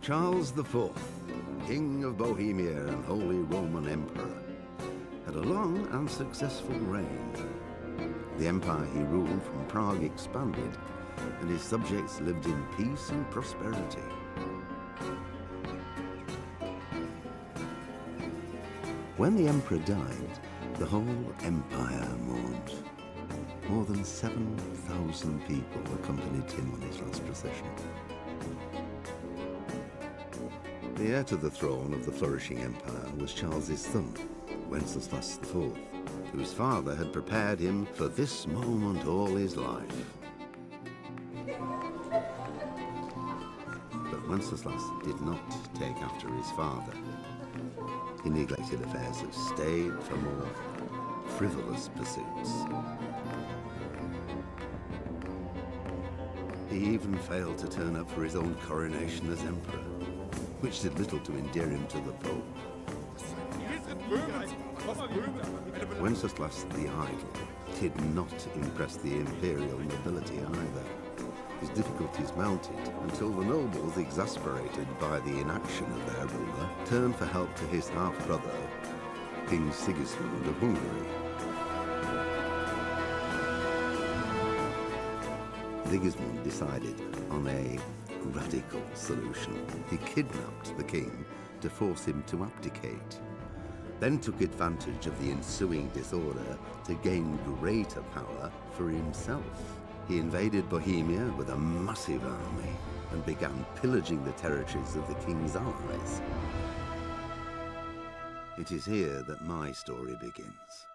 Charles IV, King of Bohemia and Holy Roman Emperor, had a long and successful reign. The empire he ruled from Prague expanded, and his subjects lived in peace and prosperity. When the emperor died, the whole empire mourned. More than 7,000 people accompanied him on his last procession. The heir to the throne of the flourishing empire was Charles's son, Wenceslas IV, whose father had prepared him for this moment all his life. But Wenceslas did not take after his father. He neglected affairs of state for more frivolous pursuits. He even failed to turn up for his own coronation as emperor, which did little to endear him to the Pope. Wenceslas the Idle did not impress the imperial nobility either. His difficulties mounted until the nobles, exasperated by the inaction of their ruler, turned for help to his half-brother, King Sigismund of Hungary. Sigismund decided on a radical solution. He kidnapped the king to force him to abdicate, then took advantage of the ensuing disorder to gain greater power for himself. He invaded Bohemia with a massive army and began pillaging the territories of the king's allies. It is here that my story begins.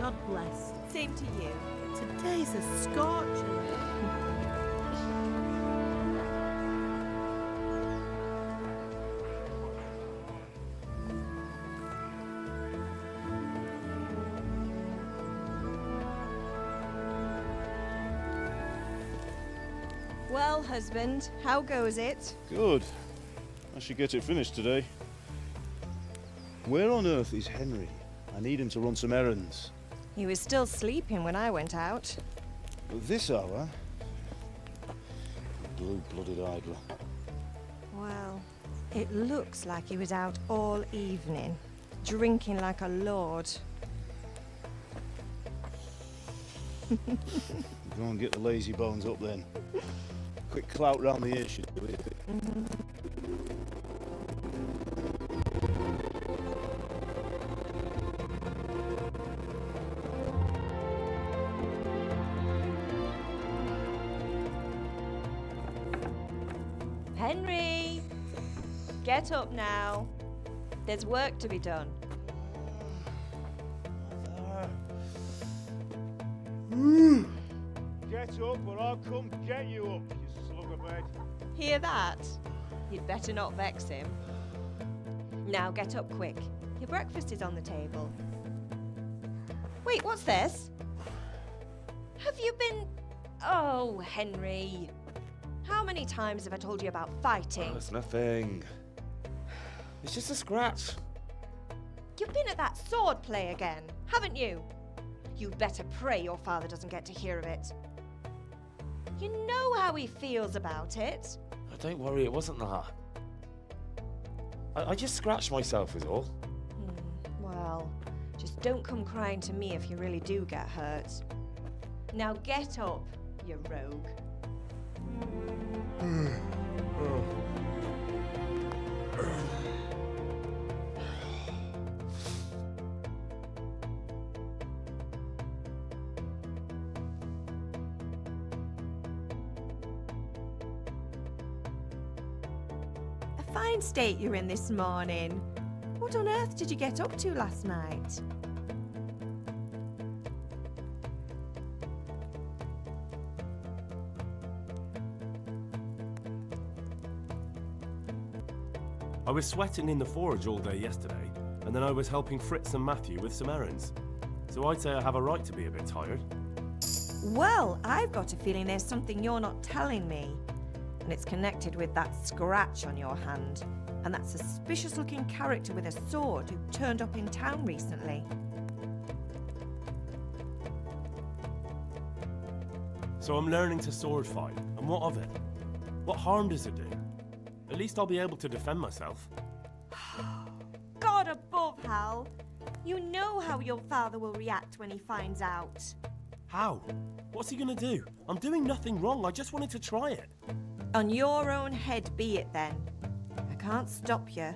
God bless. Same to you. Today's a scorcher. Well, husband, how goes it? Good. I should get it finished today. Where on earth is Henry? I need him to run some errands. He was still sleeping when I went out. At this hour? Blue-blooded idler. Well, it looks like he was out all evening, drinking like a lord. Go and get the lazy bones up then. Quick clout round the ear should do it. Henry! Get up now. There's work to be done. Get up or I'll come get you up, you slug of bed. Hear that? You'd better not vex him. Now get up quick. Your breakfast is on the table. Wait, what's this? Have you been... Oh, Henry. How many times have I told you about fighting? Oh, it's nothing. It's just a scratch. You've been at that sword play again, haven't you? You'd better pray your father doesn't get to hear of it. You know how he feels about it. Oh, don't worry, it wasn't that. I just scratched myself is all. Well, just don't come crying to me if you really do get hurt. Now get up, you rogue. A fine state you're in this morning. What on earth did you get up to last night? I was sweating in the forge all day yesterday, and then I was helping Fritz and Matthew with some errands. So I'd say I have a right to be a bit tired. Well, I've got a feeling there's something you're not telling me. And it's connected with that scratch on your hand. And that suspicious-looking character with a sword who turned up in town recently. So I'm learning to sword fight, and what of it? What harm does it do? At least I'll be able to defend myself. God above, Hal. You know how your father will react when he finds out. How? What's he gonna do? I'm doing nothing wrong, I just wanted to try it. On your own head be it then. I can't stop you,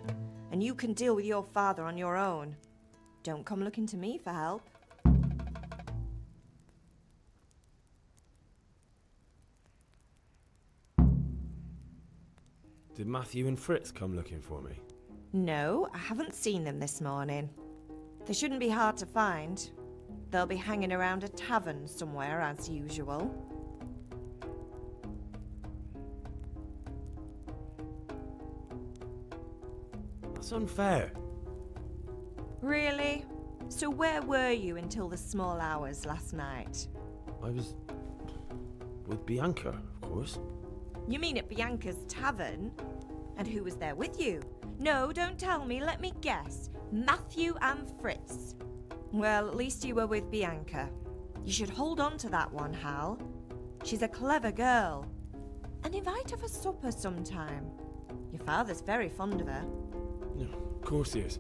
and you can deal with your father on your own. Don't come looking to me for help. Did Matthew and Fritz come looking for me? No, I haven't seen them this morning. They shouldn't be hard to find. They'll be hanging around a tavern somewhere as usual. That's unfair. Really? So where were you until the small hours last night? I was... with Bianca, of course. You mean at Bianca's tavern? And who was there with you? No, don't tell me, let me guess. Matthew and Fritz. Well, at least you were with Bianca. You should hold on to that one, Hal. She's a clever girl. And invite her for supper sometime. Your father's very fond of her. Yeah, of course he is.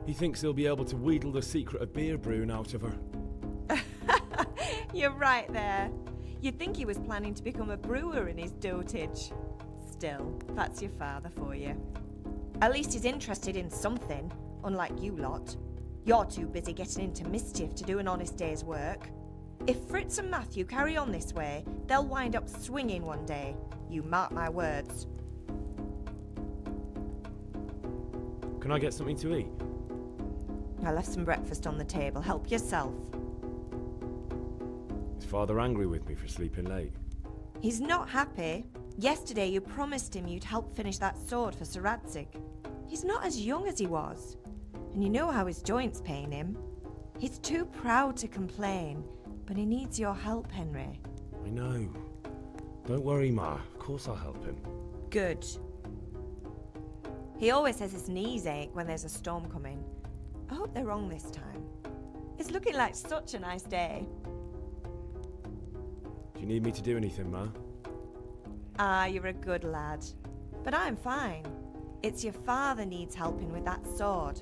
He thinks he'll be able to wheedle the secret of beer brewing out of her. You're right there. You'd think he was planning to become a brewer in his dotage. Still, that's your father for you. At least he's interested in something, unlike you lot. You're too busy getting into mischief to do an honest day's work. If Fritz and Matthew carry on this way, they'll wind up swinging one day. You mark my words. Can I get something to eat? I left some breakfast on the table. Help yourself. Father angry with me for sleeping late? He's not happy. Yesterday you promised him you'd help finish that sword for Sir Radzig. He's not as young as he was, and you know how his joints pain him. He's too proud to complain, but he needs your help, Henry. I know. Don't worry, Ma. Of course I'll help him. Good. He always says his knees ache when there's a storm coming. I hope they're wrong this time. It's looking like such a nice day. Do you need me to do anything, Ma? Ah, you're a good lad. But I'm fine. It's your father needs helping with that sword.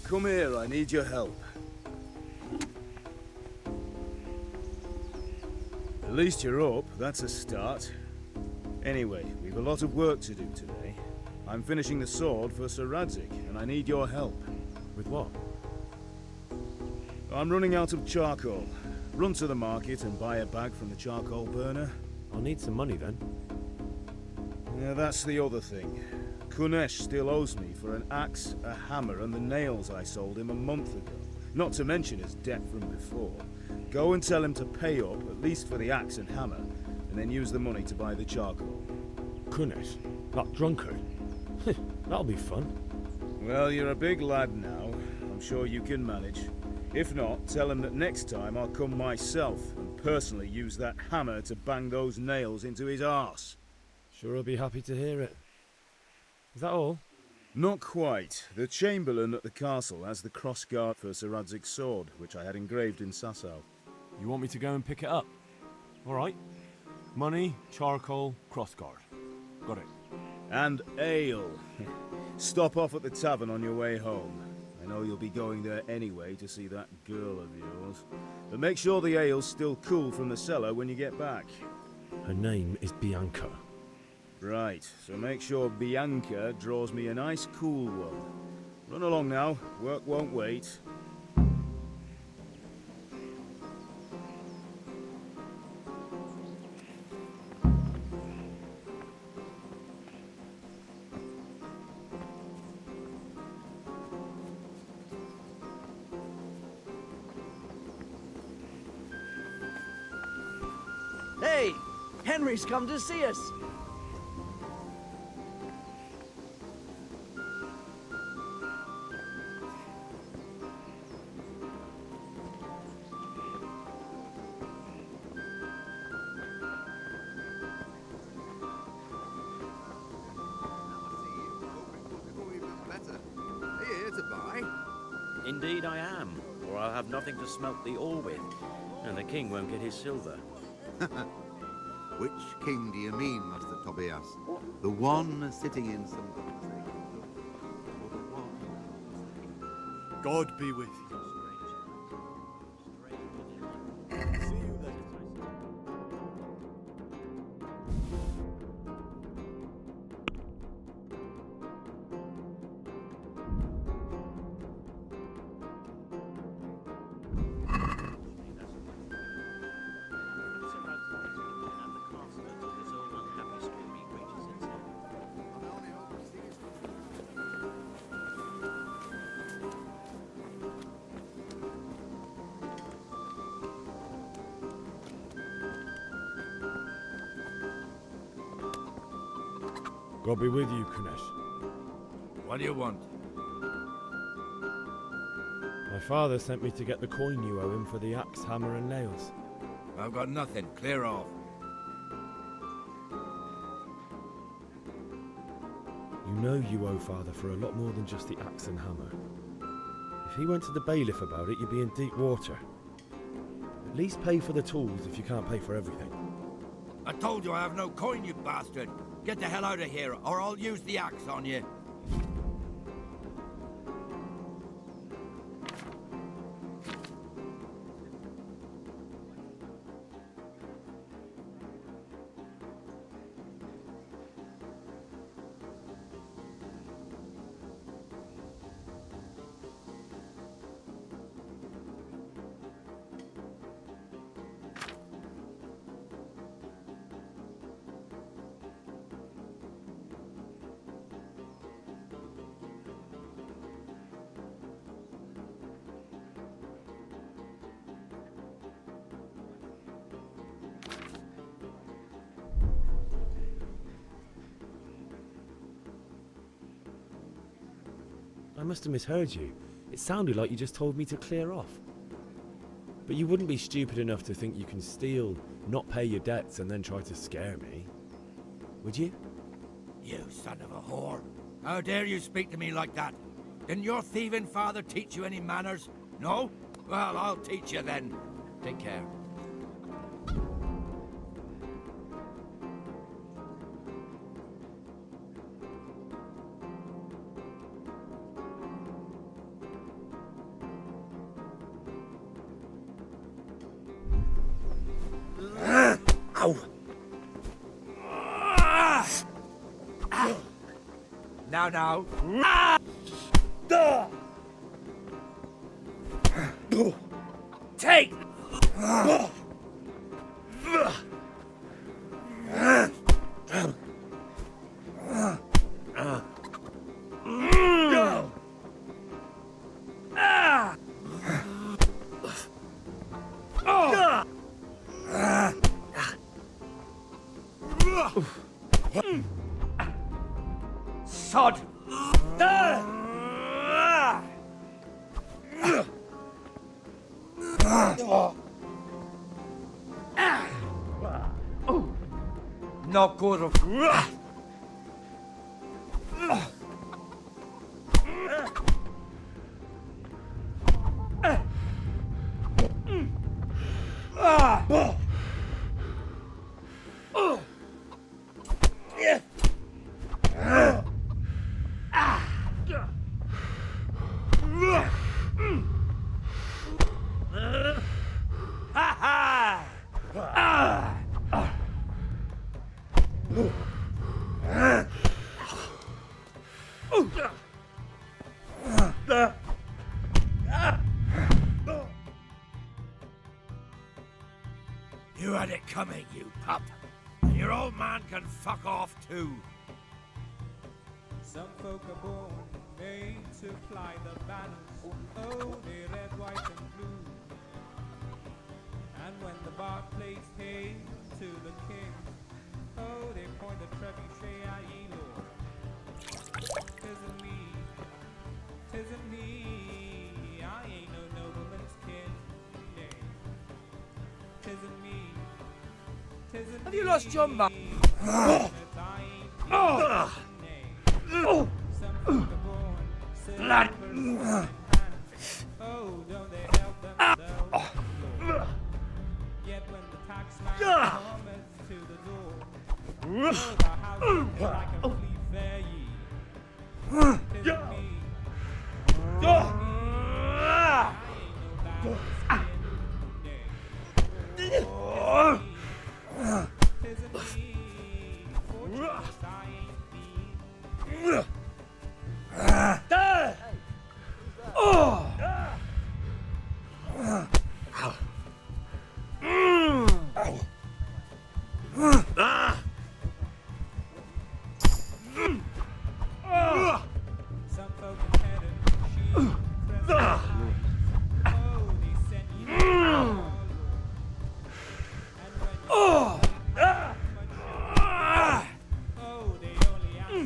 Come here, I need your help. At least you're up, that's a start. Anyway, we've a lot of work to do today. I'm finishing the sword for Sir Radzig, and I need your help. With what? I'm running out of charcoal. Run to the market and buy a bag from the charcoal burner. I'll need some money then. Yeah, that's the other thing. Kunesh still owes me for an axe, a hammer, and the nails I sold him a month ago. Not to mention his debt from before. Go and tell him to pay up, at least for the axe and hammer, and then use the money to buy the charcoal. Kunesh? That drunkard? That'll be fun. Well, you're a big lad now. I'm sure you can manage. If not, tell him that next time I'll come myself and personally use that hammer to bang those nails into his arse. Sure, I'll be happy to hear it. Is that all? Not quite. The Chamberlain at the castle has the crossguard for Sir Radzig's sword, which I had engraved in Sasau. You want me to go and pick it up? All right. Money, charcoal, crossguard. Got it. And ale. Stop off at the tavern on your way home. I know you'll be going there anyway to see that girl of yours. But make sure the ale's still cool from the cellar when you get back. Her name is Bianca. Right, so make sure Bianca draws me a nice cool one. Run along now, work won't wait. Hey, Henry's come to see us. Indeed I am, or I'll have nothing to smelt the ore with, and the king won't get his silver. Which king do you mean, Master Tobias? The one sitting in some conversation, or the one... God be with you. See you later. God be with you, Kunesh. What do you want? My father sent me to get the coin you owe him for the axe, hammer, and nails. I've got nothing. Clear off. You know you owe father for a lot more than just the axe and hammer. If he went to the bailiff about it, you'd be in deep water. At least pay for the tools if you can't pay for everything. I told you I have no coin, you bastard. Get the hell out of here, or I'll use the axe on you. I must have misheard you. It sounded like you just told me to clear off. But you wouldn't be stupid enough to think you can steal, not pay your debts, and then try to scare me. Would you? You son of a whore. How dare you speak to me like that? Didn't your thieving father teach you any manners? No? Well, I'll teach you then. Take care. Now. Take! Sod! Not good. You had it coming, you pup. And your old man can fuck off too. Some folk are born made to fly the banners. Oh, they're red, white, and blue. And when the bard plays hey to the king, oh, they point the trebuchet at ye, Lord. 'Tisn't me, I ain't no nobleman's kid. Nay, 'tisn't me. Have you lost your mind? Blood! Oh, don't they help themselves? Yet when the taxman comes to the door, oh, the house is like a flea fair ye. 'Tisn't me. I ain't no bad skin. Some folk are headed sheep. Oh, they send you and when you oh, they only ask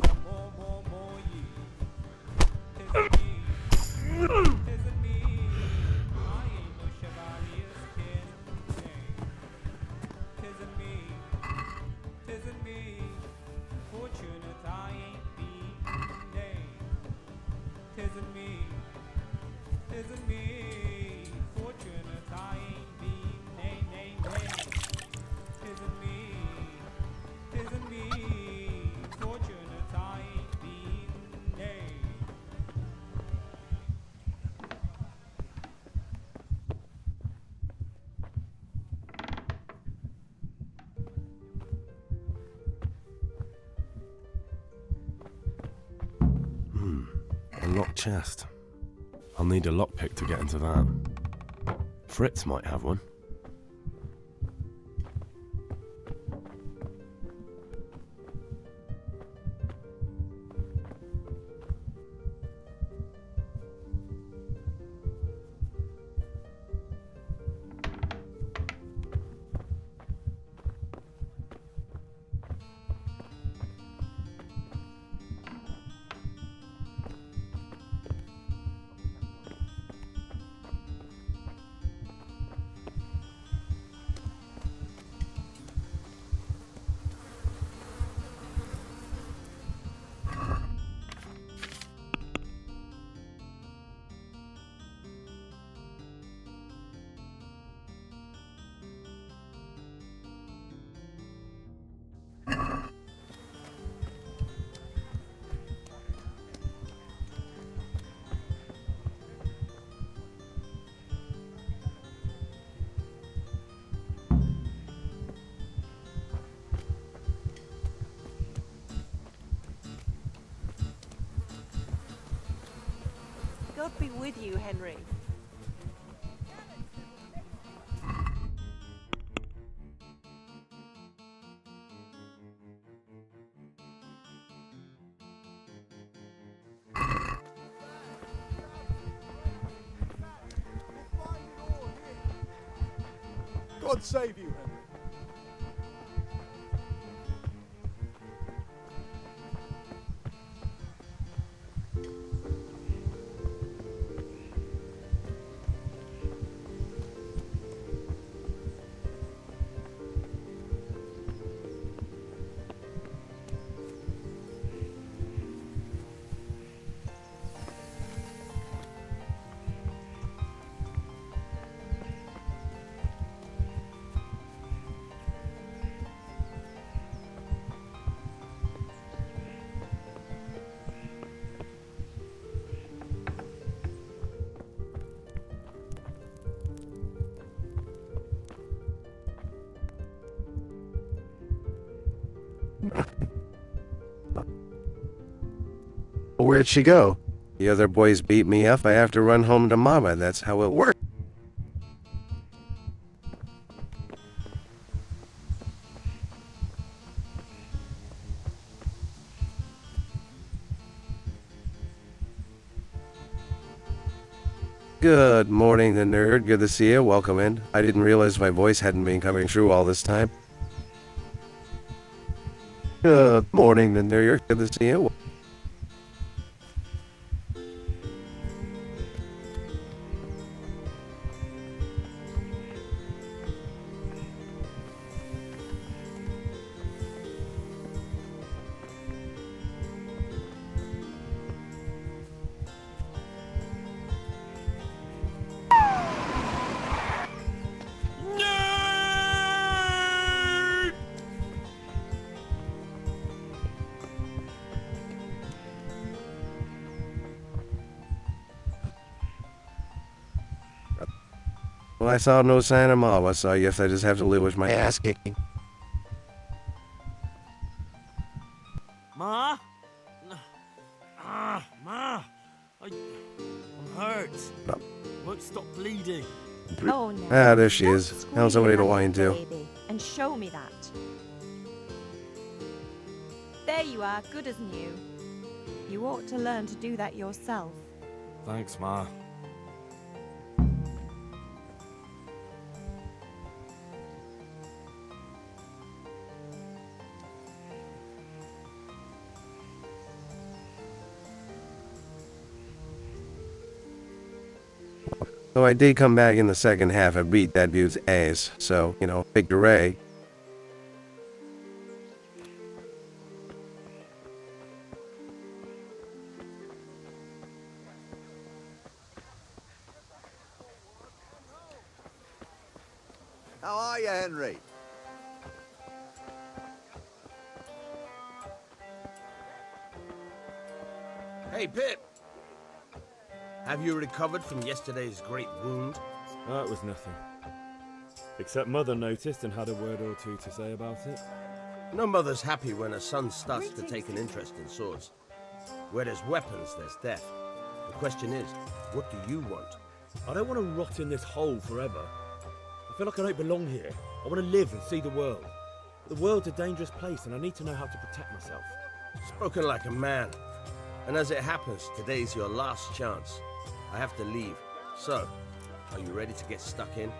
locked chest. I'll need a lockpick to get into that. Fritz might have one. God be with you, Henry. God save you, Henry. Where'd she go? The other boys beat me up. I have to run home to Mama. That's how it works. Good morning, the nerd. Good to see you. Welcome in. I didn't realize my voice hadn't been coming through all this time. Good morning, the nerd. Good to see you. Well, I saw no sign of Mama, so I guess I just have to live with my ass kicking. Ma? Ma! I'm hurt. Won't stop bleeding. Oh no. Ah, there she is. Don't Found somebody to squeeze whine to. baby, and show me that. There you are, good as new. You ought to learn to do that yourself. Thanks, Ma. So I did come back in the second half and beat that dude's ass, so, you know, victory. How are you, Henry? Hey, Pip! Have you recovered from yesterday's great wound? That was nothing. Except Mother noticed and had a word or two to say about it. No mother's happy when her son starts to take an interest in swords. Where there's weapons, there's death. The question is, what do you want? I don't want to rot in this hole forever. I feel like I don't belong here. I want to live and see the world. The world's a dangerous place and I need to know how to protect myself. Spoken like a man. And as it happens, today's your last chance. I have to leave. So, are you ready to get stuck in?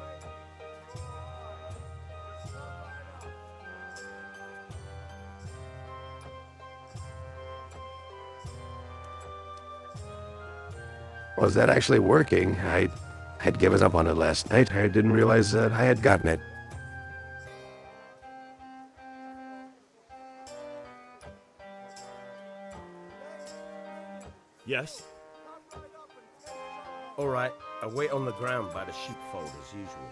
Was that actually working? I had given up on it last night. I didn't realize that I had gotten it. Yes? All right, I'll wait on the ground by the sheepfold as usual.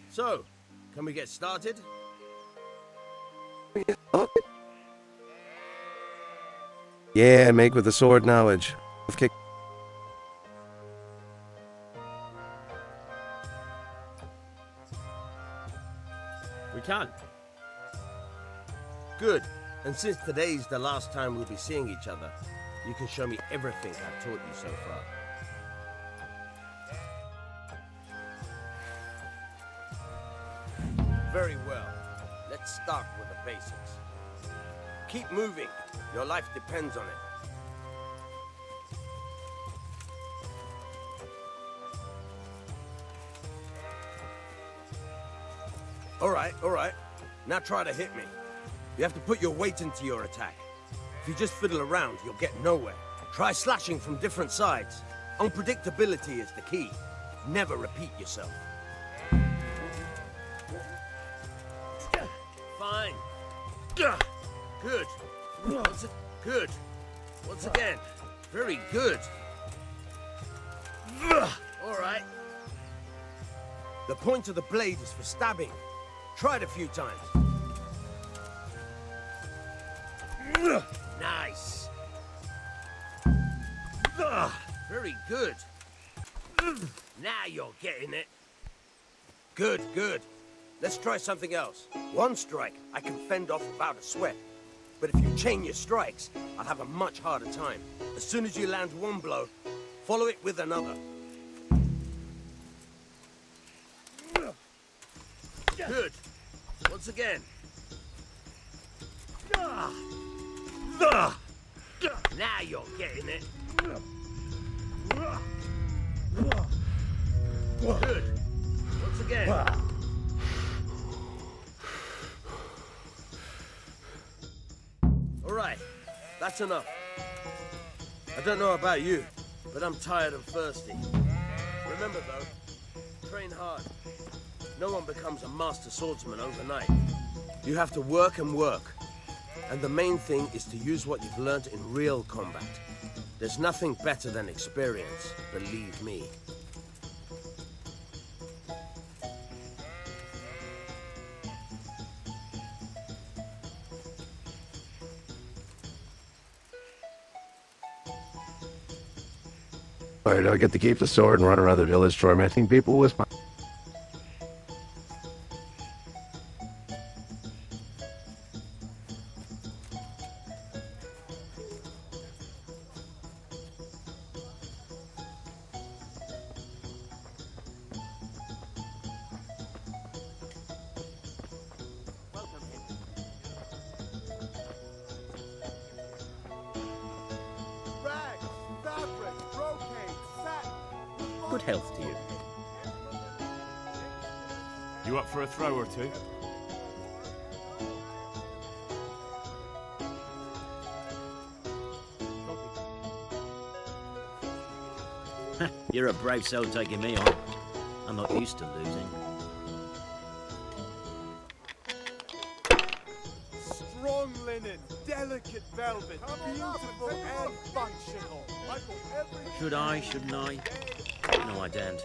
So, can we get started? Yeah, make with the sword knowledge. Kick. We can. Good. And since today's the last time we'll be seeing each other, you can show me everything I've taught you so far. Very well. Let's start with the basics. Keep moving. Your life depends on it. All right. Now try to hit me. You have to put your weight into your attack. If you just fiddle around, you'll get nowhere. Try slashing from different sides. Unpredictability is the key. Never repeat yourself. Fine. Good. Good. Once again. Very good. All right. The point of the blade is for stabbing. Try it a few times. Nice. Very good. Now you're getting it. Good. Let's try something else. One strike, I can fend off without a sweat. But if you chain your strikes, I'll have a much harder time. As soon as you land one blow, follow it with another. Good. Once again. Now you're getting it. Good. Once again. All right. That's enough. I don't know about you, but I'm tired and thirsty. Remember, though, train hard. No one becomes a master swordsman overnight. You have to work and work. And the main thing is to use what you've learned in real combat. There's nothing better than experience, believe me. Alright, I get to keep the sword and run around the village tormenting people with my... Good health to you. You up for a throw or two? You're a brave soul taking me on. I'm not used to losing. Strong linen, delicate velvet, beautiful and functional. Should I, shouldn't I? No, I daren't.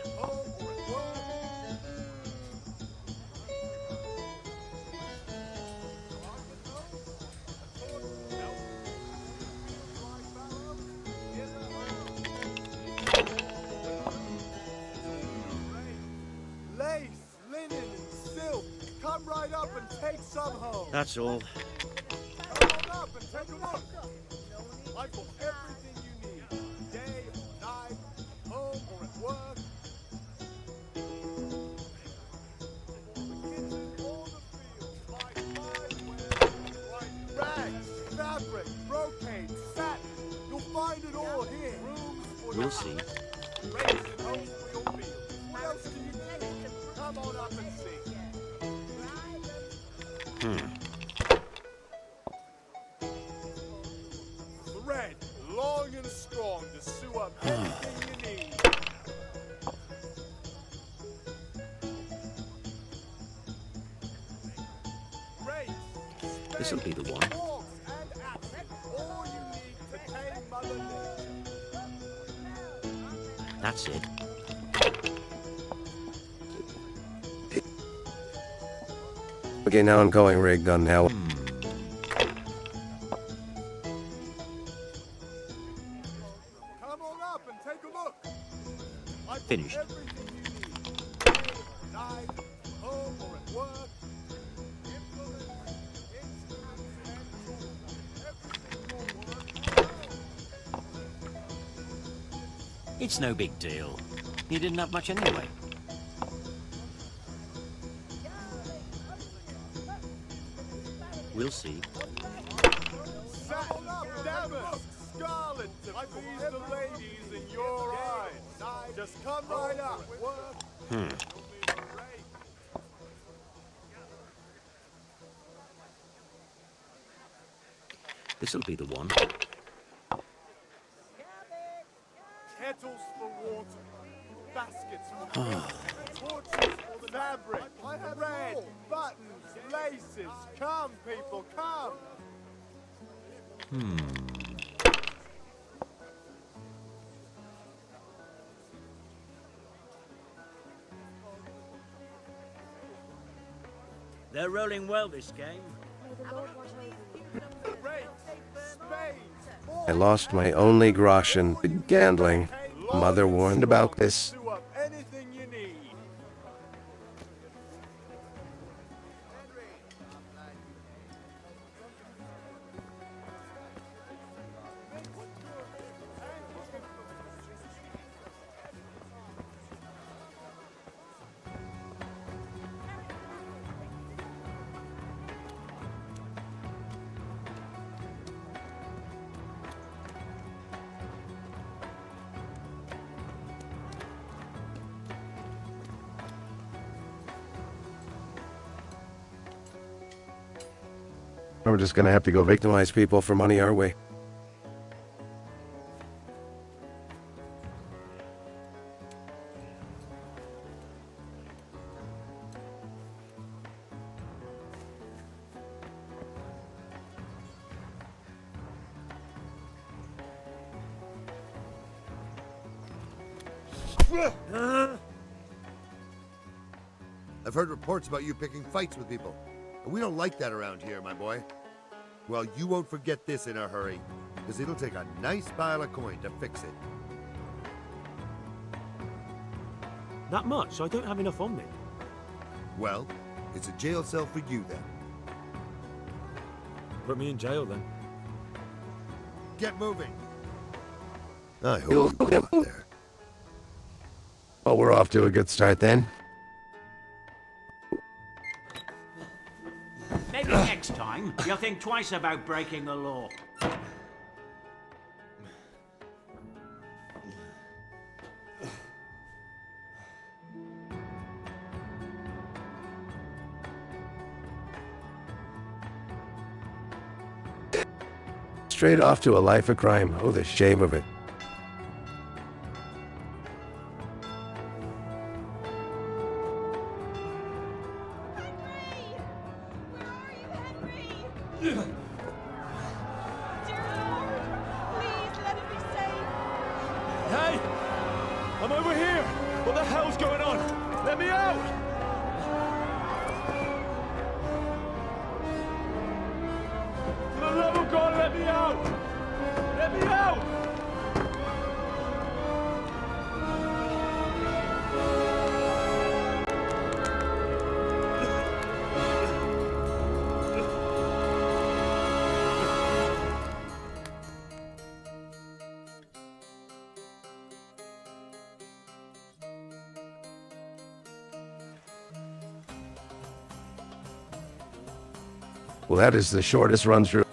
Lace, linen, and silk. Come right up and take some home. That's all. Come on up and take a look. I've got everything you need. Day, night, home or at work. Rags, fabric, brocade, satin. You'll find it all here. Rooms for We'll see. race and homes for your field. What else do you need? Come on up and see. Thread, long and strong to sew up anything you need. Rakes, This'll be the one. forks, and axes. All you need to tame Mother Nature. That's it. Okay, now I'm going rig gun now. Come on up and take a look. I've got Finished. everything you need. Day, night, home or at work. Implements, instruments, and tools. Everything will work. It's no big deal. You didn't have much anyway. We'll see. Satin, damask, scarlet, to please the ladies in your eyes. Just come right up. Work. This'll be the one. Kettles for water, baskets for milk, torches for the fabric, red, buttons, laces. Come, people, come. They're rolling well this game. Rakes, spades, I lost my only grosh in gambling. Mother warned about this. sew up anything you need. We're just gonna have to go victimize people for money our way. I've heard reports about you picking fights with people. And we don't like that around here, my boy. Well, you won't forget this in a hurry, because it'll take a nice pile of coin to fix it. That much? I don't have enough on me. Well, it's a jail cell for you then. Put me in jail then. Get moving. I hope you get out there. Well, we're off to a good start then. Maybe next time you'll think twice about breaking the law. straight off to a life of crime. Oh, the shame of it. Hey! I'm over here! What the hell's going on? Let me out! For the love of God, let me out! Let me out! Well, that is the shortest run through.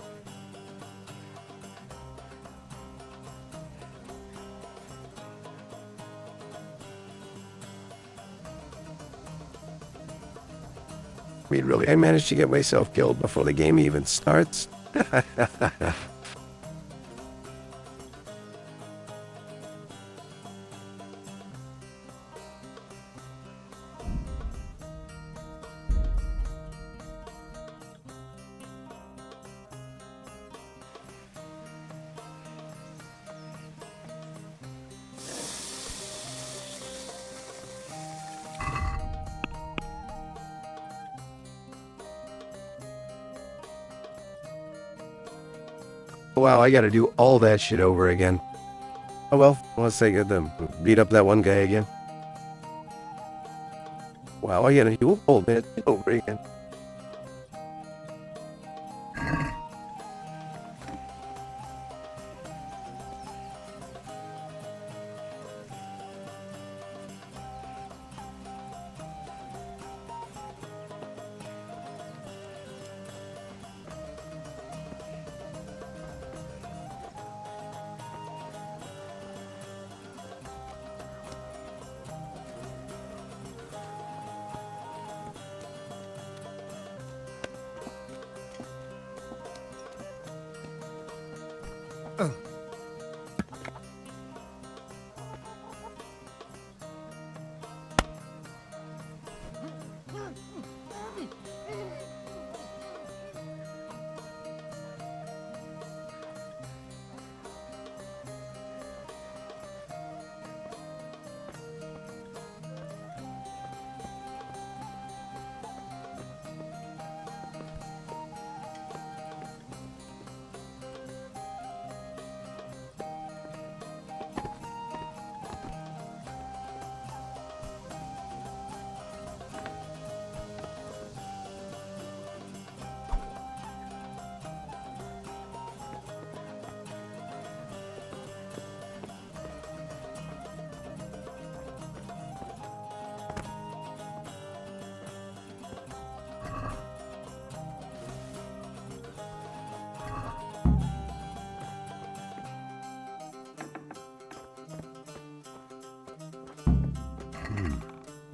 I mean, really, I managed to get myself killed before the game even starts. Wow, I gotta do all that shit over again. Oh well, let's take them. Beat up that one guy again. Wow, I gotta do all that over again.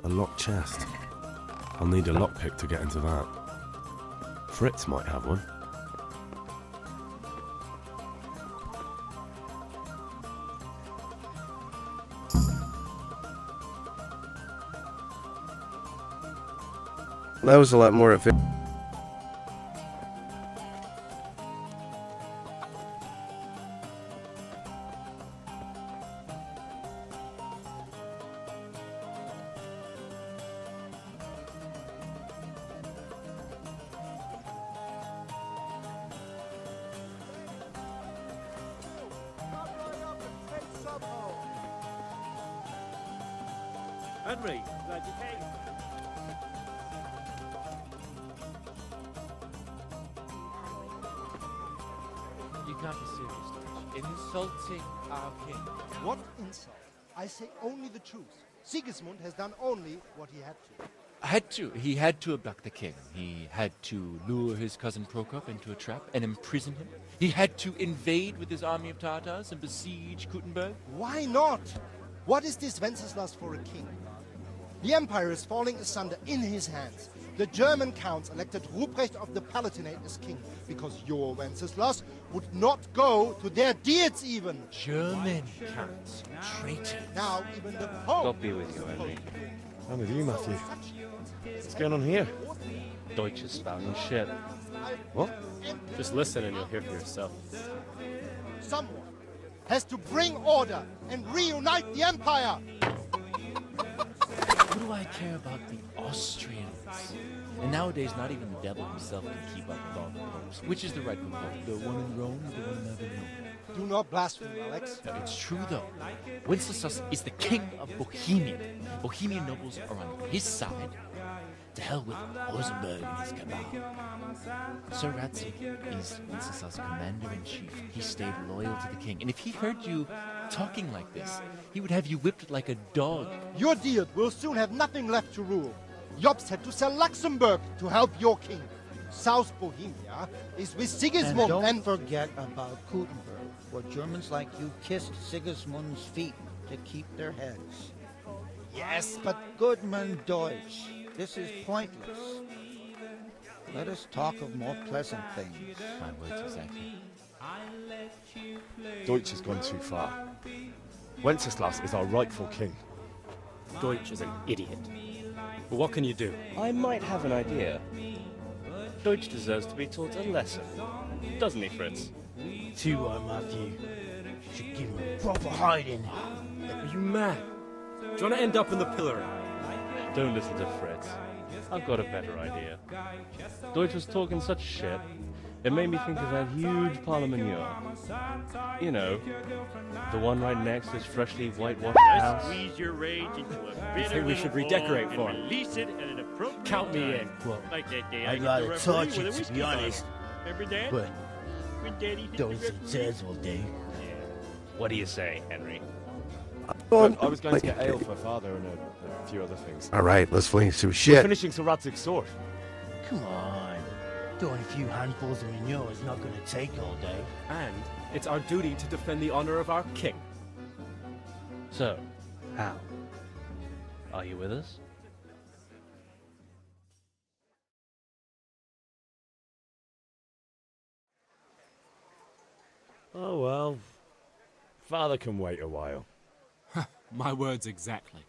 A locked chest. I'll need a lockpick to get into that. Fritz might have one. That was a lot more efficient. Henry, glad you came. You can't be serious, Dutch. Insulting our king. What insult? I say only the truth. Sigismund has done only what he had to. He had to abduct the king. He had to lure his cousin Prokop into a trap and imprison him. He had to invade with his army of Tatars and besiege Kuttenberg. Why not? What is this Wenceslas for a king? The Empire is falling asunder in his hands. The German counts elected Ruprecht of the Palatinate as king because your Wenceslas would not go to their deeds even. German counts. Traitor. Now even the Pope... God be with you, Henry. I'm with you, Matthew. What's going on here? Deutsch is spouting shit. What? Just listen and you'll hear for yourself. Someone has to bring order and reunite the Empire. What do I care about the Austrians? And nowadays, not even the devil himself can keep up with all the popes. Which is the rightful pope? The one in Rome or the one in Avignon? Do not blaspheme, Alex. It's true, though. Wenceslas is the king of Bohemia. Bohemian nobles are on his side. To hell with Rosenberg and his cabal. Sir Ratzik is Wenceslas' commander-in-chief. He stayed loyal to the king. And if he heard you talking like this, he would have you whipped like a dog. Your deal will soon have nothing left to rule. Jobst had to sell Luxembourg to help your king. South Bohemia is with Sigismund and don't forget about Gutenberg, where Germans like you kissed Sigismund's feet to keep their heads. Yes, but Goodman Deutsch, this is pointless. Let us talk of more pleasant things. My words exactly. Deutsch has gone too far. Wenceslas is our rightful king. Deutsch is an idiot. But what can you do? I might have an idea. Deutsch deserves to be taught a lesson. Doesn't he, Fritz? Too right, Matthew. Should give him a proper hiding. Are you mad? Do you want to end up in the pillory? Don't listen to Fritz. I've got a better idea. Deutsch was talking such shit, it made me think of that huge Parliament yard. You know, the one right next to his freshly whitewashed house. Squeeze your rage into a You bitter think we should little redecorate ball for and him? release it at an appropriate Count me time. in. Well, Like that day I'd I rather got the referee touch with a it, to whiskey be bottle. honest. Remember that? But When Daddy hit the those referee? says will do. What do you say, Henry? I was going to get ale for father and a few other things. All right, let's fling some We're shit. finishing Sir Radzig's sword. Come on. Doing a few handfuls of manure is not going to take all day. And it's our duty to defend the honor of our king. So, How? are you with us? Oh well. Father can wait a while. My words exactly.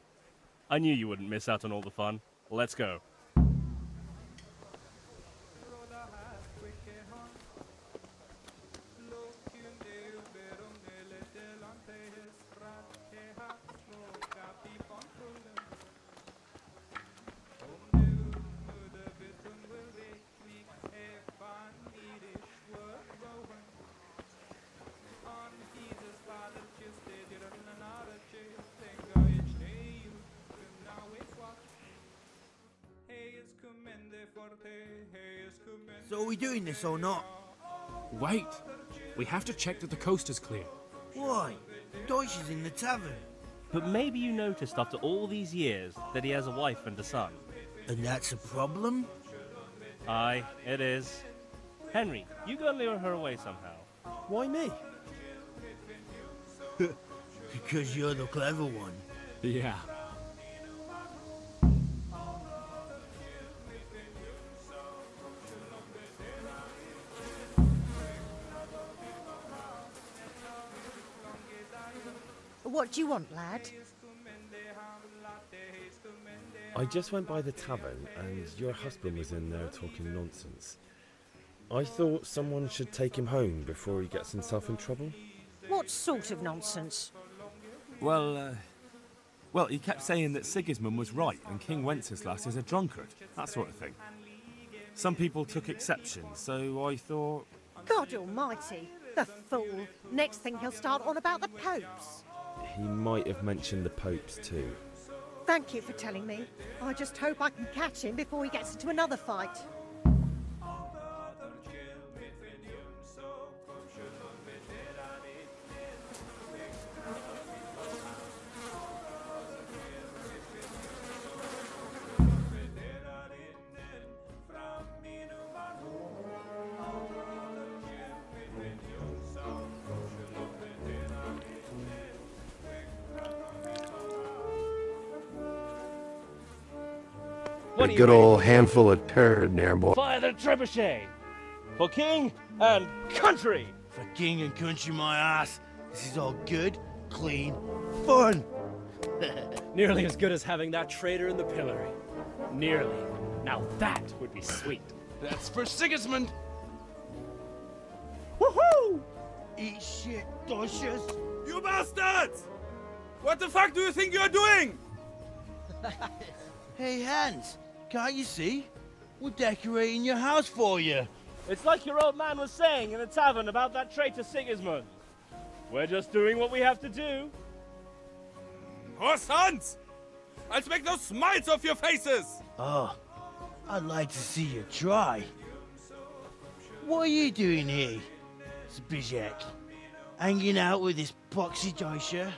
I knew you wouldn't miss out on all the fun. Let's go. So are we doing this or not? Wait. We have to check that the coast is clear. Why? Deutsch is in the tavern. But maybe you noticed after all these years that he has a wife and a son. And that's a problem? Aye, it is. Henry, you go and lure her away somehow. Why me? Because you're the clever one. Yeah. What do you want, lad? I just went by the tavern and your husband was in there talking nonsense. I thought someone should take him home before he gets himself in trouble. What sort of nonsense? Well, he kept saying that Sigismund was right and King Wenceslas is a drunkard, that sort of thing. Some people took exception, so I thought... God almighty, the fool. Next thing he'll start on about the popes. He might have mentioned the popes too. Thank you for telling me. I just hope I can catch him before he gets into another fight. What A are you good waiting old for? handful of turd there, boy. Fire the trebuchet! For king and country! For king and country, my ass. This is all good, clean, fun. Nearly as good as having that traitor in the pillory. Nearly. Now that would be sweet. That's for Sigismund. Woohoo! Eat shit, Docious. You bastards! What the fuck do you think you're doing? Hey, Hans, can't you see? We're decorating your house for you. It's like your old man was saying in the tavern about that traitor Sigismund. We're just doing what we have to do. Oh, sons! I'll make those smiles off your faces! Oh, I'd like to see you try. What are you doing here, Zbigniew? Hanging out with this boxy Deutscher?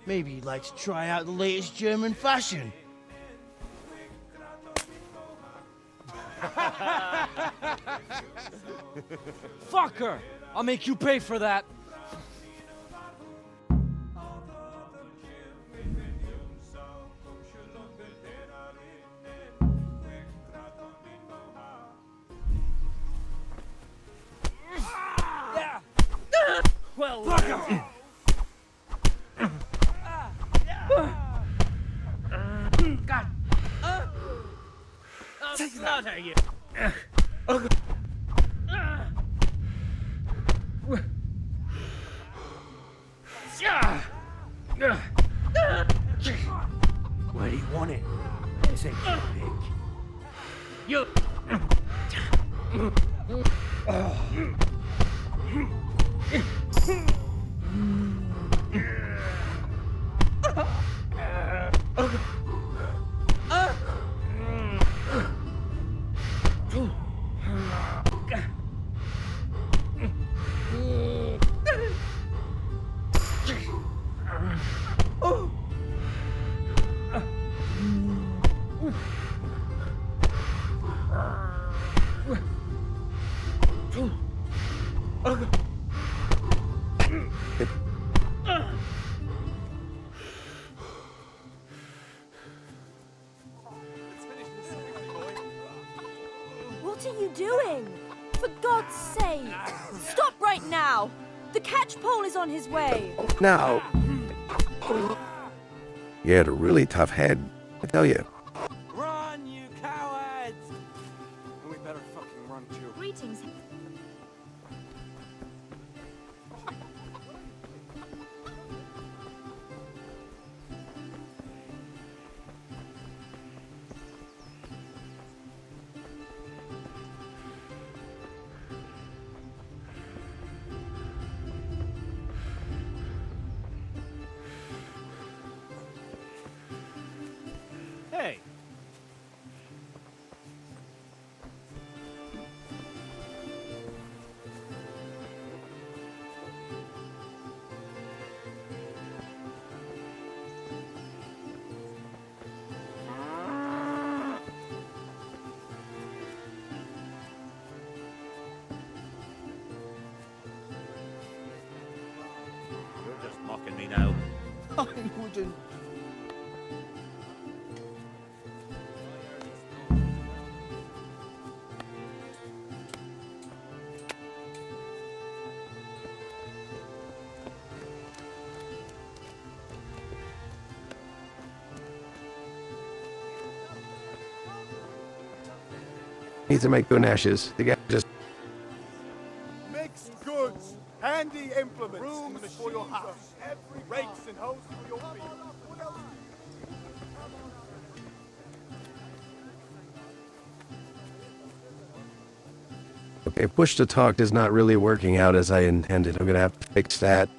Maybe you'd like to try out the latest German fashion. Fuck her! I'll make you pay for that. Well, fuck him! God. Take that at you. Where do you want it? This ain't your pig. You. What are you doing? For God's sake! Stop right now! The catch pole is on his way! Now. You had a really tough head, I tell you. Run, you cowards! We better fucking run too. Greetings. Hey. You're just mocking me now. I wouldn't. Need to make good ashes. The guy just Mixed goods, handy implements, rooms for your house, rakes and hoes for your feet. okay. Push to talk is not really working out as I intended. I'm gonna have to fix that.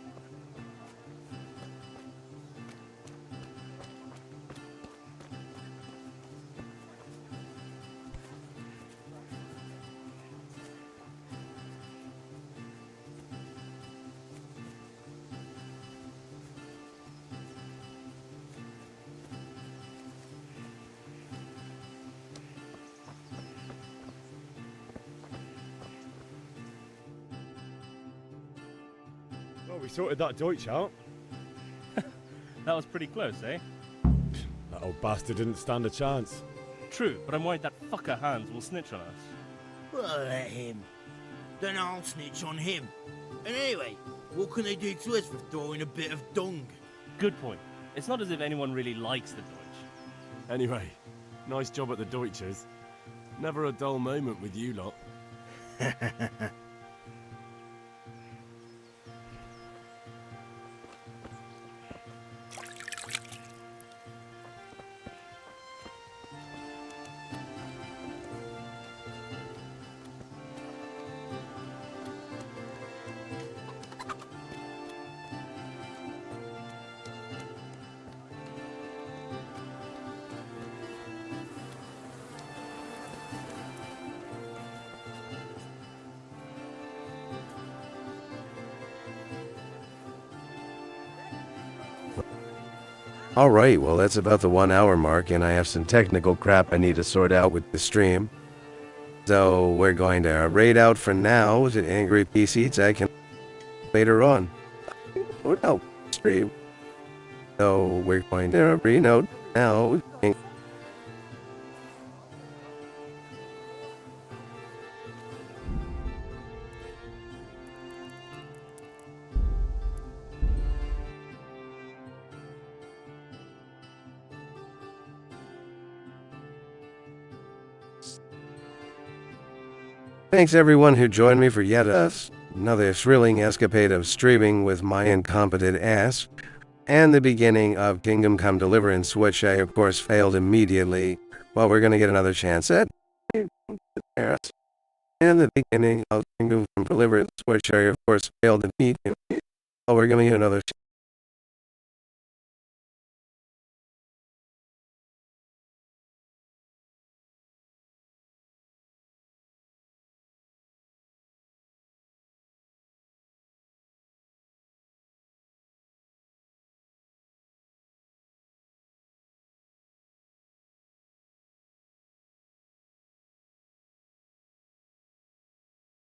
Well, we sorted that Deutsch out. That was pretty close, eh? That old bastard didn't stand a chance. True, but I'm worried that fucker Hans will snitch on us. Well, let him. Then I'll snitch on him. And anyway, what can they do to us for throwing a bit of dung? Good point. It's not as if anyone really likes the Deutsch. Anyway, nice job at the Deutschers. Never a dull moment with you lot. Alright, well that's about the 1 hour mark, and I have some technical crap I need to sort out with the stream. So we're going to raid out for now with an angry PCs I can later on. Oh no, stream. So we're going to raid out now. Thanks everyone who joined me for yet another thrilling escapade of streaming with my incompetent ass, and the beginning of Kingdom Come Deliverance, which I of course failed immediately. Well, we're gonna get another chance at. And the beginning of Kingdom Come Deliverance, which I of course failed immediately. Well, we're gonna get another chance.